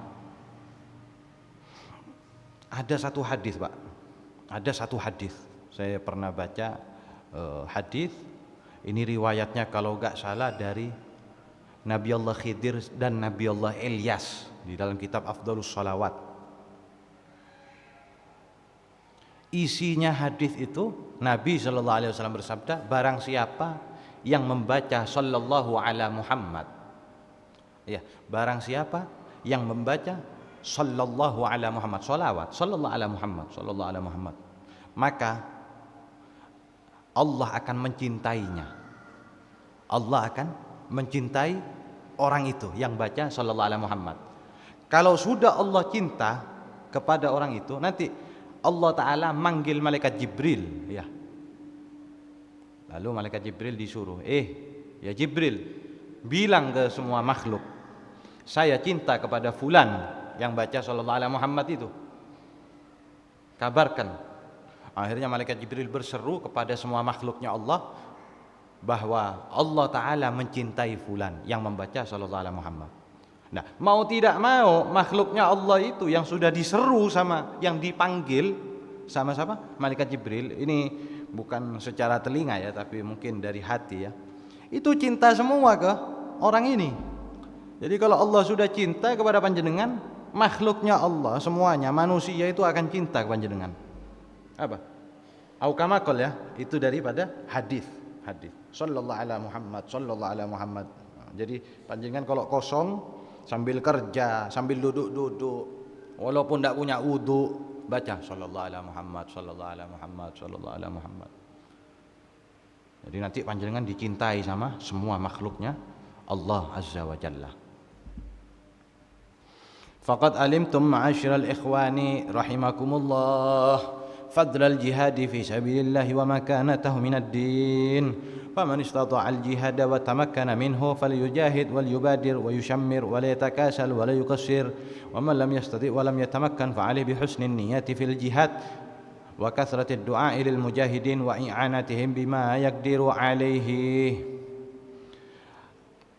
Ada satu hadis Pak, ada satu hadis saya pernah baca hadis ini, riwayatnya kalau gak salah dari Nabi Allah Khidir dan Nabi Allah Ilyas di dalam kitab Afdhalus Shalawat. Isinya hadis itu Nabi sallallahu alaihi wasallam bersabda, barang siapa yang membaca sallallahu ala Muhammad, ya, barang siapa yang membaca sallallahu ala Muhammad, salawat sallallahu ala Muhammad, sallallahu ala Muhammad, maka Allah akan mencintainya. Allah akan mencintai orang itu yang baca sallallahu ala Muhammad. Kalau sudah Allah cinta kepada orang itu, nanti Allah Ta'ala manggil malaikat Jibril, ya. Lalu malaikat Jibril disuruh, ya Jibril, bilang ke semua makhluk, saya cinta kepada fulan yang baca sallallahu alaihi Muhammad itu. Kabarkan. Akhirnya malaikat Jibril berseru kepada semua makhluknya Allah bahwa Allah Ta'ala mencintai fulan yang membaca sallallahu alaihi Muhammad. Nah, mau tidak mau makhluknya Allah itu yang sudah diseru sama, yang dipanggil sama siapa? Malaikat Jibril. Ini bukan secara telinga ya, tapi mungkin dari hati ya. Itu cinta semua ke orang ini. Jadi kalau Allah sudah cinta kepada panjenengan, makhluknya Allah semuanya, manusia itu akan cinta kepada panjenengan. Apa? Au kama qol ya, itu daripada hadis. Sallallahu alaihi Muhammad, sallallahu alaihi Muhammad. Jadi panjenengan kalau kosong sambil kerja, sambil duduk-duduk, walaupun tidak punya wudu, baca sallallahu alaihi Muhammad, sallallahu alaihi Muhammad, sallallahu alaihi Muhammad. Jadi nanti panjenengan dicintai sama semua makhluknya Allah Azza wa Jalla. Faqad alimtum ma'asyiral ikhwani rahimakumullah fadlal jihadi fi sabilillah wa makanatahu minad din. فمن استطاع الجهاد وتمكن منه فليجاهد وليبادر ويشمر ولا يتكاسل ولا يقصر ومن لم يستطع ولم يتمكن فعليه بحسن النية في الجهاد وكثرة الدعاء للمجاهدين وإعانتهم بما يقدر عليه.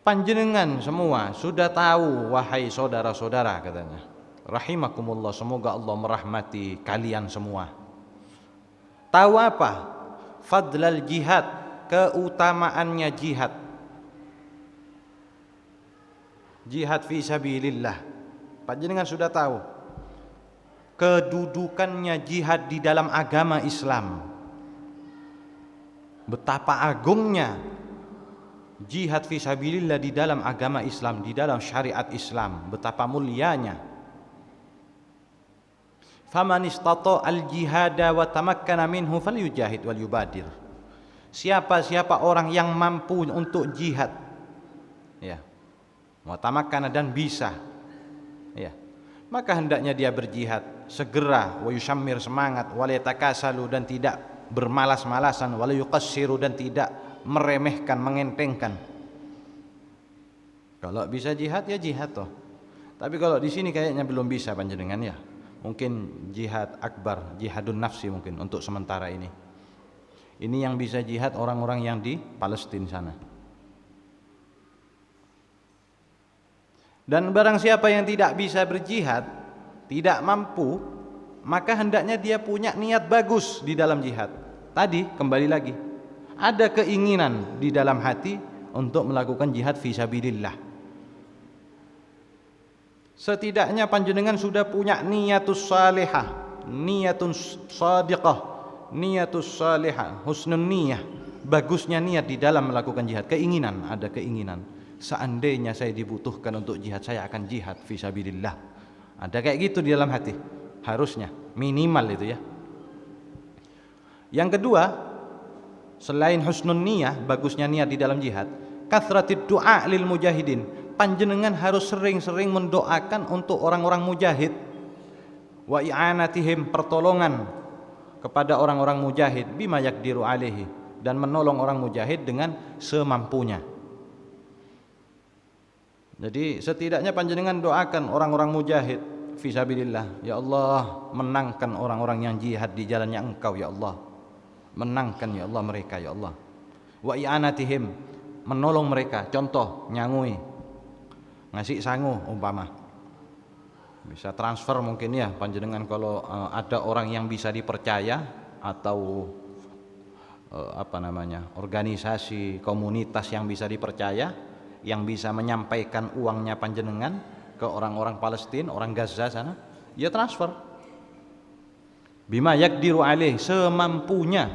Panjenengan semua sudah tahu wahai saudara-saudara, katanya, rahimakumullah, semoga Allah merahmati kalian semua. Tahu apa? Fadlal jihad, keutamaannya jihad. Jihad fi sabilillah. Panjenengan sudah tahu kedudukannya jihad di dalam agama Islam. Betapa agungnya jihad fi sabilillah di dalam agama Islam, di dalam syariat Islam, betapa mulianya. Faman istata al-jihada wa tamakkana minhu falyujahid wal yubadir. Siapa orang yang mampu untuk jihad, ya, watamakkana, dan bisa, ya, maka hendaknya dia berjihad segera, wa yushammir, semangat, wa yatakasalu, dan tidak bermalas-malasan, wa yuqassiru, dan tidak meremehkan, mengentengkan. Kalau bisa jihad ya jihad toh. Tapi kalau di sini kayaknya belum bisa panjenengan ya. Mungkin jihad akbar, jihadun nafsi mungkin untuk sementara ini. Ini yang bisa jihad orang-orang yang di Palestina sana. Dan barang siapa yang tidak bisa berjihad, tidak mampu, maka hendaknya dia punya niat bagus di dalam jihad. Tadi kembali lagi, ada keinginan di dalam hati untuk melakukan jihad fi sabilillah. Setidaknya panjenengan sudah punya niatus salihah, niyatun shadiqah, niatus salihah, husnun niyah, bagusnya niat di dalam melakukan jihad. Keinginan, ada keinginan, seandainya saya dibutuhkan untuk jihad, saya akan jihad fi sabilillah. Ada kayak gitu di dalam hati, harusnya minimal itu ya. Yang kedua, selain husnun niyah, bagusnya niat di dalam jihad, kathratid du'a lil mujahidin. Panjenengan harus sering-sering mendoakan untuk orang-orang mujahid, wa i'anatihim, pertolongan kepada orang-orang mujahid, bima yakdiru alaihi, dan menolong orang mujahid dengan semampunya. Jadi setidaknya panjenengan doakan orang-orang mujahid, fisabilillah. Ya Allah, menangkan orang-orang yang jihad di jalannya Engkau ya Allah. Menangkan ya Allah mereka ya Allah. Wa i'anatihim, menolong mereka. Contoh nyangui, ngasih sangu umpama. Bisa transfer mungkin ya panjenengan kalau ada orang yang bisa dipercaya atau organisasi komunitas yang bisa dipercaya, yang bisa menyampaikan uangnya panjenengan ke orang-orang Palestina, orang Gaza sana, ya transfer. Bima yakdiru alaih, semampunya.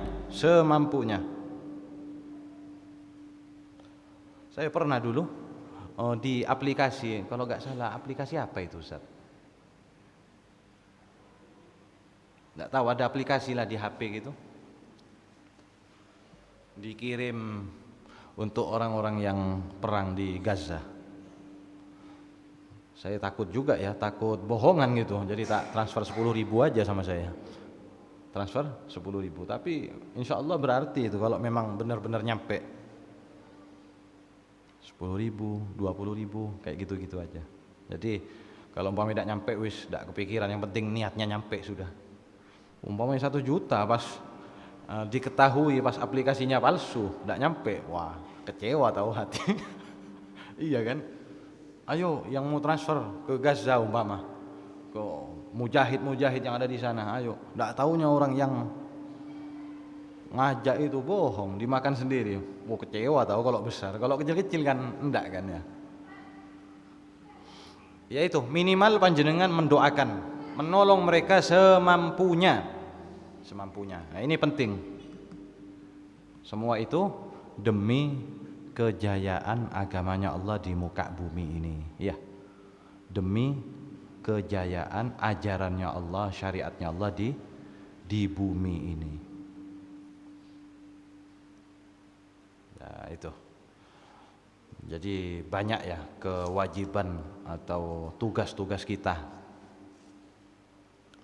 Saya pernah dulu di aplikasi, kalau nggak salah aplikasi apa itu Ustaz? Nggak tahu, ada aplikasi lah di HP gitu, dikirim untuk orang-orang yang perang di Gaza. Saya takut juga ya, takut bohongan gitu, jadi tak transfer 10.000 aja sama saya, transfer 10.000, tapi insya Allah berarti itu kalau memang benar-benar nyampe 10.000, 20.000 kayak gitu-gitu aja. Jadi kalau umpamanya tidak nyampe wis tidak kepikiran, yang penting niatnya nyampe sudah. Umpamanya 1 juta pas diketahui pas aplikasinya palsu tidak nyampe, wah kecewa tahu hati. Iya kan, ayo yang mau transfer ke Gaza umpama, ke mujahid yang ada di sana, ayo. Tidak tahunya orang yang ngajak itu bohong, dimakan sendiri. Wah kecewa tahu kalau besar, kalau kecil-kecil kan enggak kan ya. Ya itu minimal panjenengan mendoakan, menolong mereka semampunya. Nah ini penting. Semua itu demi kejayaan agamanya Allah di muka bumi ini, ya. Demi kejayaan ajarannya Allah, syariatnya Allah di bumi ini. Nah, itu. Jadi banyak ya kewajiban atau tugas-tugas kita.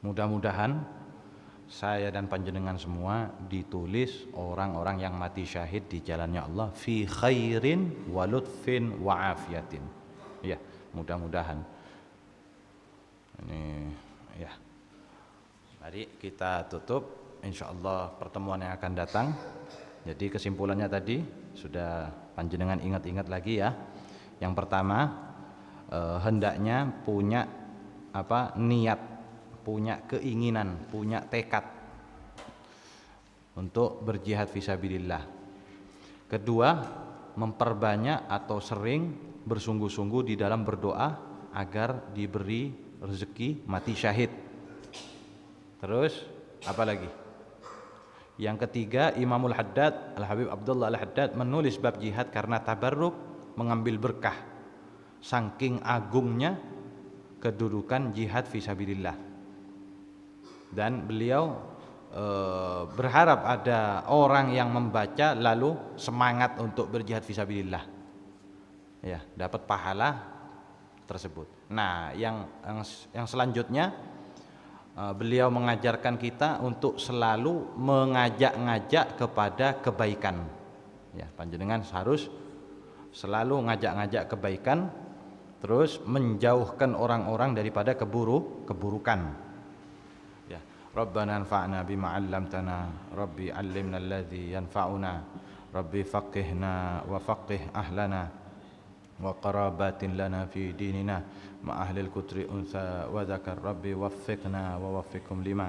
Mudah-mudahan saya dan panjenengan semua ditulis orang-orang yang mati syahid di jalannya Allah fi khairin wa lutfin wa afiyatin. Ya, mudah-mudahan. Ini ya. Mari kita tutup insyaallah pertemuan yang akan datang. Jadi kesimpulannya tadi sudah panjenengan ingat-ingat lagi ya. Yang pertama, hendaknya punya niat, punya keinginan, punya tekad untuk berjihad fisabilillah. Kedua, memperbanyak atau sering bersungguh-sungguh di dalam berdoa agar diberi rezeki mati syahid. Terus apa lagi? Yang ketiga, Imamul Haddad, Al-Habib Abdullah Al-Haddad menulis bab jihad karena tabarruk, mengambil berkah saking agungnya kedudukan jihad fisabilillah. Dan beliau berharap ada orang yang membaca lalu semangat untuk berjihad fisabilillah, ya, dapat pahala tersebut. Nah, yang selanjutnya beliau mengajarkan kita untuk selalu mengajak-ngajak kepada kebaikan. Ya, panjenengan harus selalu ngajak-ngajak kebaikan, terus menjauhkan orang-orang daripada keburukan. Ya, Rabbana anfa'na bima 'allamtana, Rabbi 'allimna alladhi yanfa'una, Rabbi faqihna wa faqih ahlana wa qarabatin lana fi dinina ma ahlil kutri unsa wa dzakar, Rabbi waffiqna wa waffiqhum lima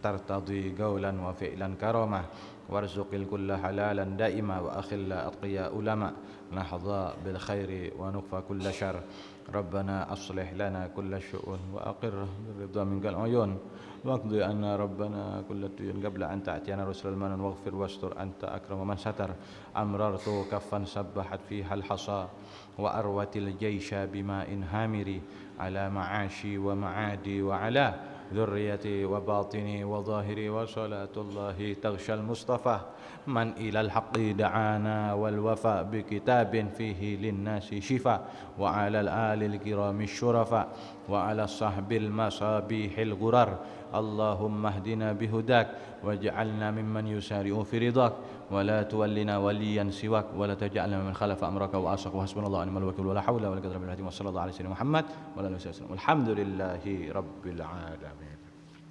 tartadi qawlan wa fi'lan karama warzuqil kulla halalan daima wa akhilla atqiya ulama nahdha bil khairi wa nuqfa kulla syarr. Rabbana aslih lana kulla syu'un wa aqir ridha minkal uyun waqdi anna rabbana kulla tuyun qabla an ta'tiyana rusulul manan waghfir wastur anta akramu man satar amrartu kaffan sabbahat fiha al hasa wa arwatil jaysha bima in hamiri ala ma'ashi wa ma'adi wa ala ذريتي وباطني وظاهري وصلاة الله تغشى المصطفى من إلى الحق دعانا والوفاء بكتاب فيه للناس شفاء وعلى الآل الكرام الشرفاء وعلى الصحب المصابيح الغرر اللهم اهدنا بهداك واجعلنا ممن يسارع في رضاك ولا تولنا وليا سواك ولا تجعلنا من خلف أمرك وعصاك وحسبنا الله ونعم الوكيل ولا حول ولا قوة إلا بالله وصلى الله على سيدنا Muhammad wa alihi wasallam. Alhamdulillahi rabbil alamin.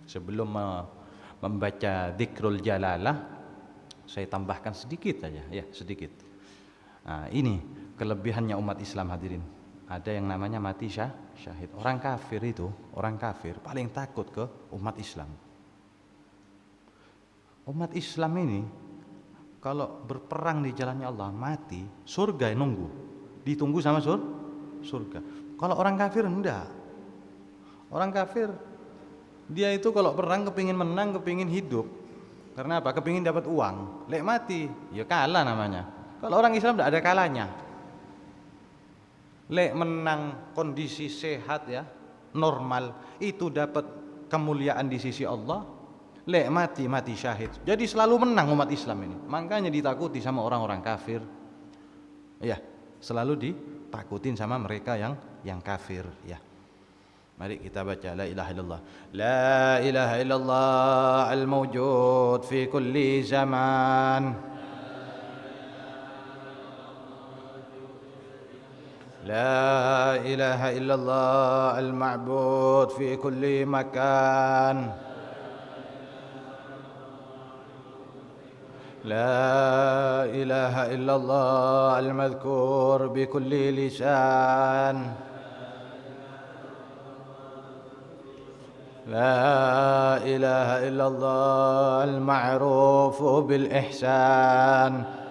Sebelum membaca dzikrul jalalah, saya tambahkan sedikit saja, ya sedikit. Nah, ini kelebihannya umat Islam hadirin. Ada yang namanya mati syahid. Orang kafir paling takut ke umat Islam. Umat Islam ini kalau berperang di jalannya Allah mati, surga yang nunggu. Ditunggu sama surga. Kalau orang kafir enggak. Orang kafir dia itu kalau perang kepingin menang, kepingin hidup. Karena apa? Kepingin dapat uang. Lek mati, ya kalah namanya. Kalau orang Islam enggak ada kalahnya. Lek menang kondisi sehat ya, normal, itu dapat kemuliaan di sisi Allah. Lek mati syahid. Jadi selalu menang umat Islam ini. Makanya ditakuti sama orang-orang kafir. Ya, selalu ditakutin sama mereka yang kafir ya. Mari kita baca la ilaha illallah. La ilaha illallah al-mawjud fi kulli zaman. لا إله إلا الله المعبود في كل مكان لا إله إلا الله المذكور بكل لسان لا إله إلا الله المعروف بالإحسان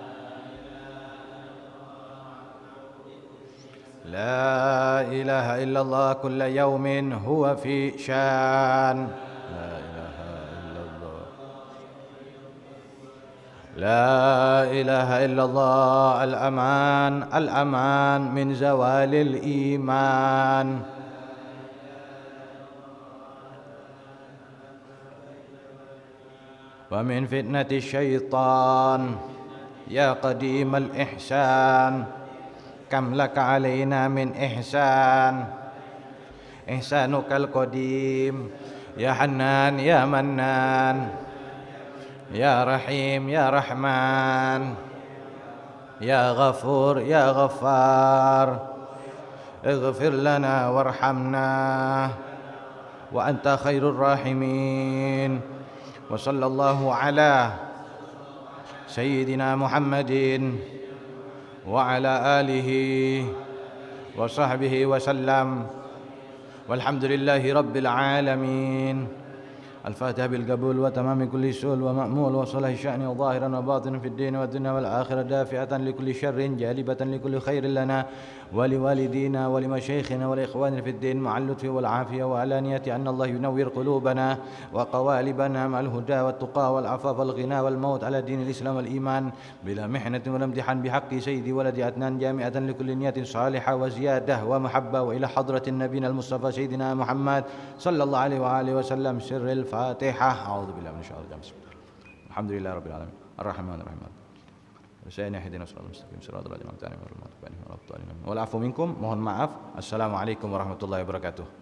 لا إله إلا الله كل يوم هو في شان لا إله إلا الله لا إله إلا الله الأمان من زوال الإيمان ومن فتنة الشيطان يا قديم الإحسان كم لك علينا من إحسانك القديم يا حنان يا منان يا رحيم يا رحمن يا غفور يا غفار اغفر لنا وارحمنا وأنت خير الراحمين وصلى الله على سيدنا محمد وعلى آله وصحبه وسلم والحمد لله رب العالمين الفاتحة بالقبول وتمام كل سؤل ومأمول وصلاح الشأن ظاهرا وباطنا في الدين والدنيا والآخرة دافعة لكل شر جالبة لكل خير لنا ولوالدينا ولمشايخنا والإخوان في الدين مع اللطف والعافية وعلانية أن الله ينور قلوبنا وقوالبنا مع الهدى والتقى والعفاف والغنى والموت على دين الإسلام والإيمان بلا محنة ولا امتحان بحق سيدي ولد عدنان جامعة لكل نية صالحة وزيادة ومحبة وإلى حضرة النبي المصطفى سيدنا محمد صلى الله عليه وآله وسلم سر الفاتحة. أعوذ بالله من الشيطان الرجيم. الحمد لله رب العالمين الرحمن الرحيم Saya اهدنا الصراط المستقيم صراط الذين أنعمت عليهم غير المغضوب عليهم ولا الضالين. Wal afu minkum, mohon maaf. Assalamualaikum warahmatullahi wabarakatuh.